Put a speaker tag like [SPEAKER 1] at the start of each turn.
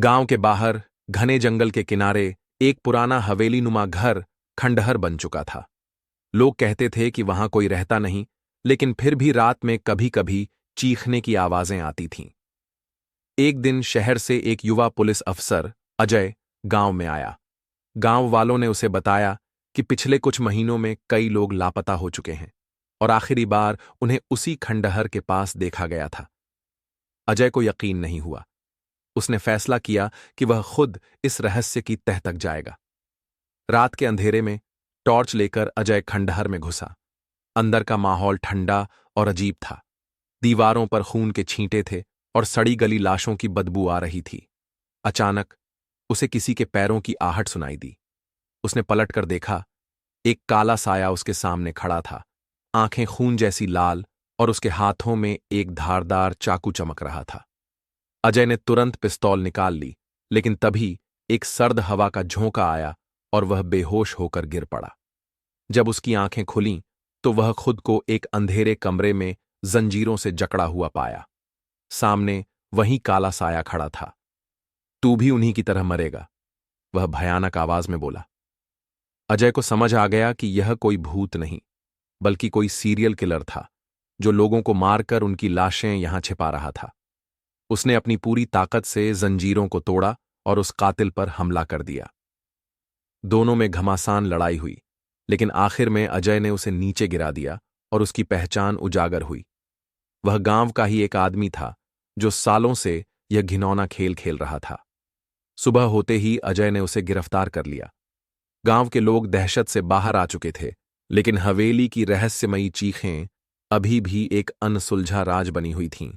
[SPEAKER 1] गांव के बाहर घने जंगल के किनारे एक पुराना हवेली नुमा घर खंडहर बन चुका था। लोग कहते थे कि वहां कोई रहता नहीं, लेकिन फिर भी रात में कभी कभी चीखने की आवाजें आती थीं। एक दिन शहर से एक युवा पुलिस अफसर अजय गांव में आया। गांव वालों ने उसे बताया कि पिछले कुछ महीनों में कई लोग लापता हो चुके हैं और आखिरी बार उन्हें उसी खंडहर के पास देखा गया था। अजय को यकीन नहीं हुआ। उसने फैसला किया कि वह खुद इस रहस्य की तह तक जाएगा। रात के अंधेरे में टॉर्च लेकर अजय खंडहर में घुसा। अंदर का माहौल ठंडा और अजीब था। दीवारों पर खून के छींटे थे और सड़ी गली लाशों की बदबू आ रही थी। अचानक उसे किसी के पैरों की आहट सुनाई दी। उसने पलटकर देखा। एक काला साया उसके सामने खड़ा था, आंखें खून जैसी लाल और उसके हाथों में एक धारदार चाकू चमक रहा था। अजय ने तुरंत पिस्तौल निकाल ली, लेकिन तभी एक सर्द हवा का झोंका आया और वह बेहोश होकर गिर पड़ा। जब उसकी आंखें खुलीं तो वह खुद को एक अंधेरे कमरे में जंजीरों से जकड़ा हुआ पाया। सामने वही काला साया खड़ा था। तू भी उन्हीं की तरह मरेगा, वह भयानक आवाज में बोला। अजय को समझ आ गया कि यह कोई भूत नहीं, बल्कि कोई सीरियल किलर था जो लोगों को मारकर उनकी लाशें यहां छिपा रहा था। उसने अपनी पूरी ताकत से जंजीरों को तोड़ा और उस कातिल पर हमला कर दिया। दोनों में घमासान लड़ाई हुई, लेकिन आखिर में अजय ने उसे नीचे गिरा दिया और उसकी पहचान उजागर हुई। वह गांव का ही एक आदमी था जो सालों से यह घिनौना खेल खेल रहा था। सुबह होते ही अजय ने उसे गिरफ्तार कर लिया। गांव के लोग दहशत से बाहर आ चुके थे, लेकिन हवेली की रहस्यमयी चीखें अभी भी एक अनसुलझा राज बनी हुई थीं।